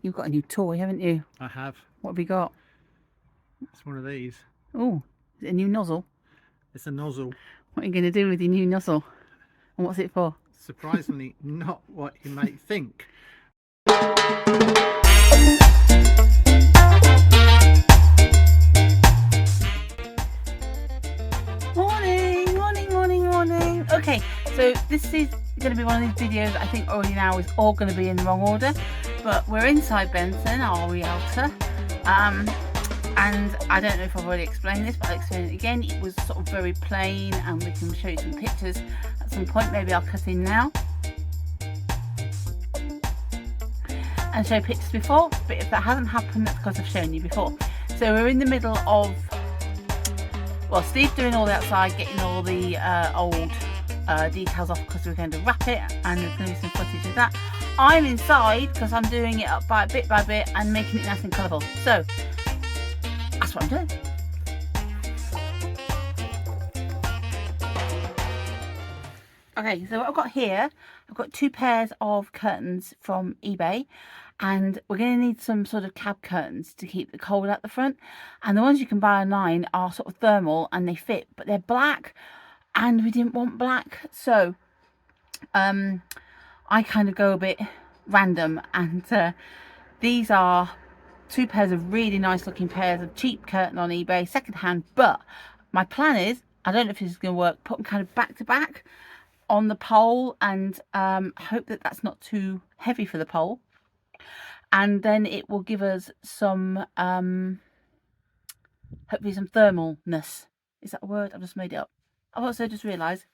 You've got a new toy, haven't you? I have. What have you got? It's one of these. Oh, is it a new nozzle? It's a nozzle. What are you going to do with your new nozzle? And what's it for? Surprisingly, not what you might think. Morning. Okay, so this is going to be one of these videos I think already now is all going to be in the wrong order, but we're inside Benson, our realtor, and I don't know if I've already explained this, but I'll explain it again. It was sort of very plain, and we can show you some pictures at some point. Maybe I'll cut in now and show pictures before, but if that hasn't happened, that's because I've shown you before. So we're in the middle of, well, Steve's doing all the outside, getting all the old decals off because we're going to wrap it, and there's going to be some footage of that. I'm inside because I'm doing it up by bit and making it nice and colourful. So that's what I'm doing. Okay, so what I've got here, I've got 2 pairs of curtains from eBay, and we're going to need some sort of cab curtains to keep the cold out the front. And the ones you can buy online are sort of thermal and they fit, but they're black, and we didn't want black, so I kind of go a bit random, and these are 2 pairs of really nice looking pairs of cheap curtain on eBay, second hand. But my plan is, I don't know if this is going to work, put them kind of back to back on the pole, and hope that that's not too heavy for the pole, and then it will give us some hopefully some thermalness. Is that a word? I've just made it up. I've also just realised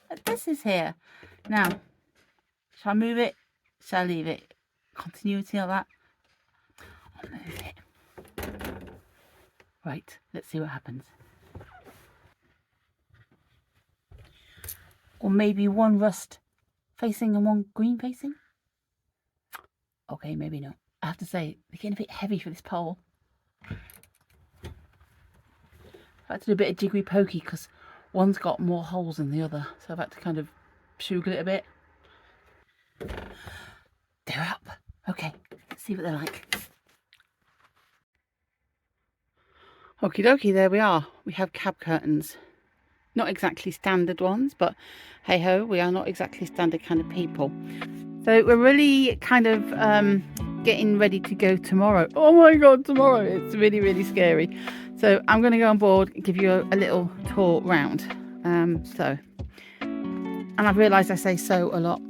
that this is here now. Shall I move it? Shall I leave it? Continuity like that. I'll move it. Right, let's see what happens. Or maybe one rust facing and one green facing. Okay, maybe not. I have to say, they're getting a bit heavy for this pole. I had to do a bit of jiggery pokey because one's got more holes than the other, so I've had to kind of shugle it a bit. They're up. Okay, let's see what they're like. Okie dokie, there we are. We have cab curtains. Not exactly standard ones, but hey ho, we are not exactly standard kind of people. So we're really kind of getting ready to go tomorrow. Oh my god, tomorrow! It's really scary. So I'm going to go on board and give you a little tour round. And I've realised I say so a lot.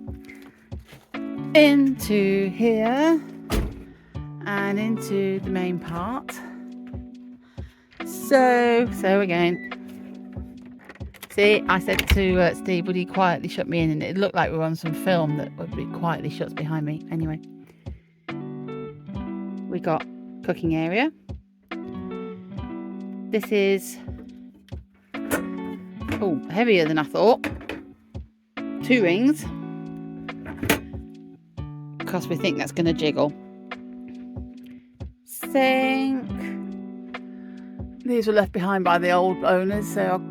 Into here and into the main part. So again. See, I said to Steve, would he quietly shut me in? And it looked like we were on some film that would be quietly shuts behind me. Anyway, we got cooking area. This is heavier than I thought. 2 rings, because we think that's going to jiggle. Sink. These were left behind by the old owners, so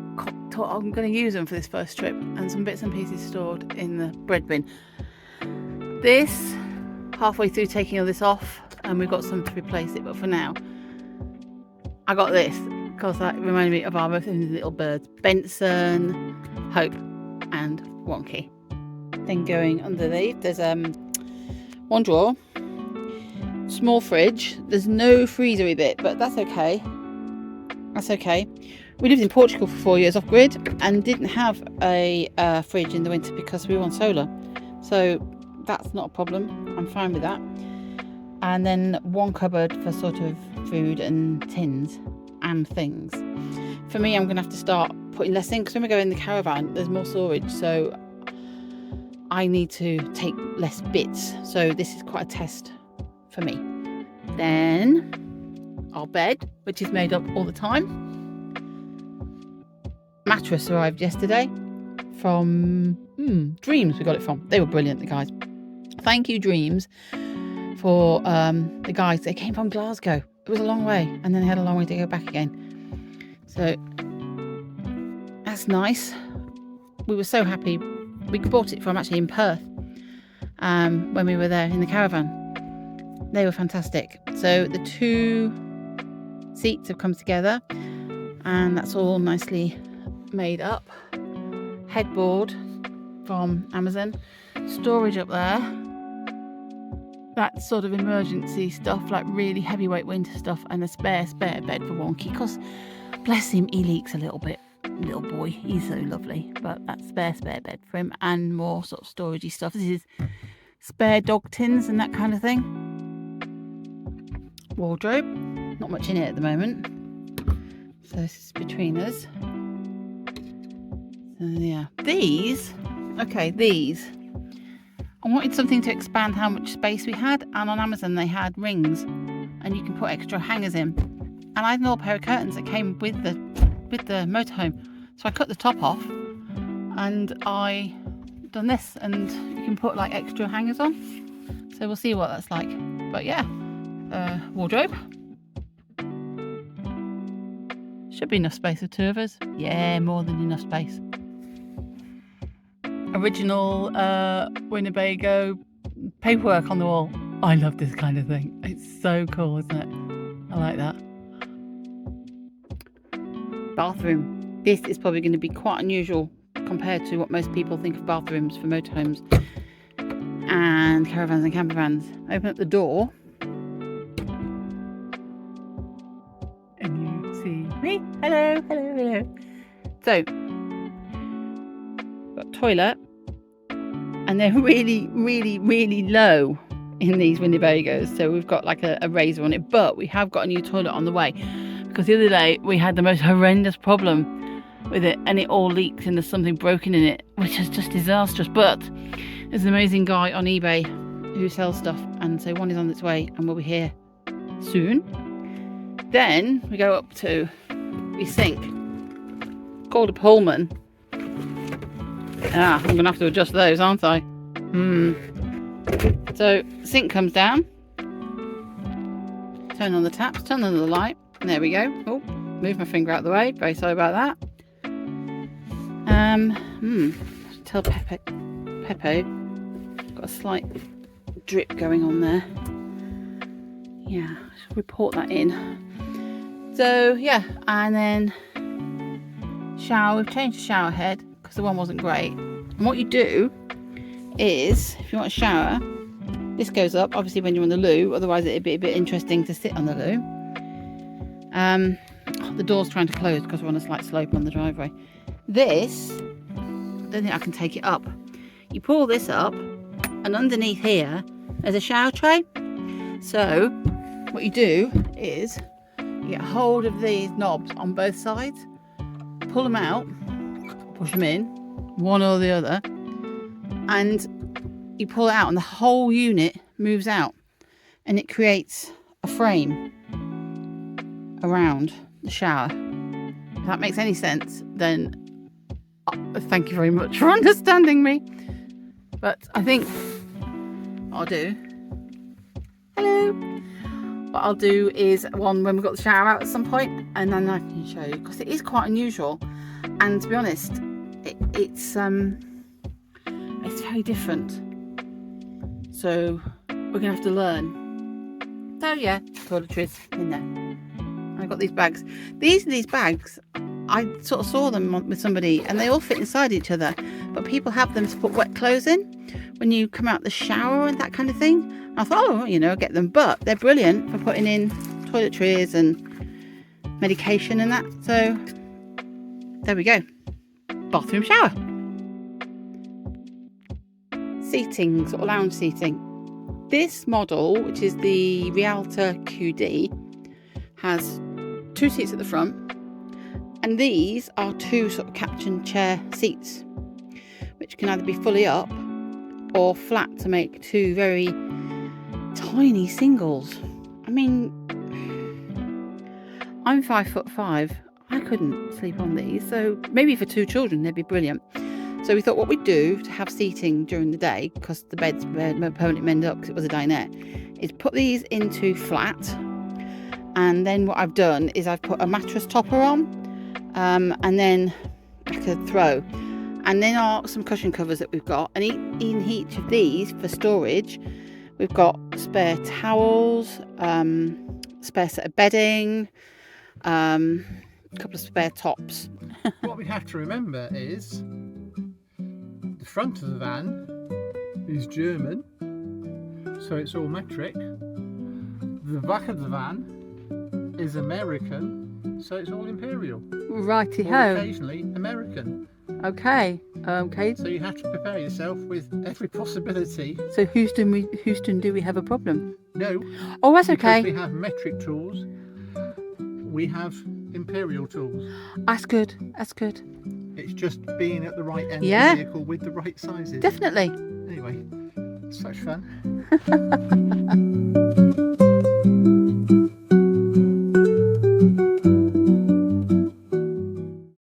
I'm going to use them for this first trip, and some bits and pieces stored in the bread bin. This, halfway through taking all this off, and we've got some to replace it, but for now I got this because that reminded me of our most little birds, Benson, Hope and Wonky. Then going underneath there's one drawer, small fridge. There's no freezery bit, but that's okay. We lived in Portugal for 4 years off grid and didn't have a fridge in the winter because we were on solar, so that's not a problem. I'm fine with that. And then one cupboard for sort of food and tins and things. For me, I'm gonna have to start putting less in, because when we go in the caravan there's more storage, so I need to take less bits, so this is quite a test for me. Then our bed, which is made up all the time. Mattress arrived yesterday from Dreams. We got it from. They were brilliant, the guys. Thank you, Dreams, for the guys. They came from Glasgow. It was a long way, and then they had a long way to go back again. So that's nice. We were so happy. We bought it from actually in Perth when we were there in the caravan. they were fantastic. So the 2 seats have come together, and that's all nicely made up. Headboard from Amazon, storage up there. That's sort of emergency stuff, like really heavyweight winter stuff, and a spare bed for Wonky, because bless him, he leaks a little bit. Little boy, he's so lovely. But that's spare bed for him, and more sort of storagey stuff. This is spare dog tins and that kind of thing. Wardrobe, not much in it at the moment, so this is between us. So yeah, these I wanted something to expand how much space we had, and on Amazon they had rings and you can put extra hangers in, and I had an old pair of curtains that came with the motorhome, so I cut the top off and I done this, and you can put like extra hangers on, so we'll see what that's like. But yeah, wardrobe, should be enough space for 2 of us. Yeah, more than enough space. Original Winnebago paperwork on the wall. I love this kind of thing. It's so cool, isn't it? I like that. Bathroom. This is probably going to be quite unusual compared to what most people think of bathrooms for motorhomes and caravans and camper vans. Open up the door and you see me. Hello. So, got a toilet, and they're really low in these Winnebagos, so we've got like a razor on it, but we have got a new toilet on the way, because the other day we had the most horrendous problem with it, and it all leaked and there's something broken in it, which is just disastrous. But there's an amazing guy on eBay who sells stuff, and so one is on its way and will be here soon. Then we go up to the sink, called a Pullman. I'm gonna have to adjust those, aren't I? So sink comes down, turn on the taps, turn on the light, and there we go. Oh, move my finger out of the way, very sorry about that. Tell Pepe, got a slight drip going on there. Yeah, I should report that in. So yeah, and then shower. We've changed the shower head because the one wasn't great. And what you do is, if you want a shower, this goes up obviously when you're on the loo, otherwise it'd be a bit interesting to sit on the loo. The door's trying to close because we're on a slight slope on the driveway. This, I don't think I can take it up. You pull this up, and underneath here there's a shower tray. So what you do is you get hold of these knobs on both sides, pull them out, push them in, one or the other, and you pull it out, and the whole unit moves out, and it creates a frame around the shower. If that makes any sense, then thank you very much for understanding me. But I think what I'll do, what I'll do is one when we've got the shower out at some point, and then I can show you, because it is quite unusual, and to be honest, it's very different, so we're gonna have to learn. So yeah, toiletries in there. I've got these bags. These bags, I sort of saw them with somebody, and they all fit inside each other, but people have them to put wet clothes in when you come out the shower and that kind of thing. I thought, oh, I'll get them, but they're brilliant for putting in toiletries and medication and that. So there we go, bathroom shower. Seating, sort of lounge seating. This model, which is the Rialta QD, has 2 seats at the front, and these are 2 sort of captain chair seats, which can either be fully up or flat to make 2 very tiny singles. I mean, I'm 5'5". I couldn't sleep on these, so maybe for 2 children they'd be brilliant. So we thought what we'd do to have seating during the day, because the beds were permanently mended up because it was a dinette, is put these into flat, and then what I've done is I've put a mattress topper on, and then like a throw, and then some cushion covers that we've got, and in each of these for storage We've got spare towels, spare set of bedding, a couple of spare tops. What we have to remember is the front of the van is German, so it's all metric. The back of the van is American, so it's all imperial. Righty Or ho. occasionally American. Okay. Okay. So you have to prepare yourself with every possibility. So Houston, do we have a problem? No. Oh, that's Because okay. we have metric tools, we have imperial tools. That's good. That's good. It's just being at the right end Yeah. of the vehicle with the right sizes. Definitely. Anyway, such fun.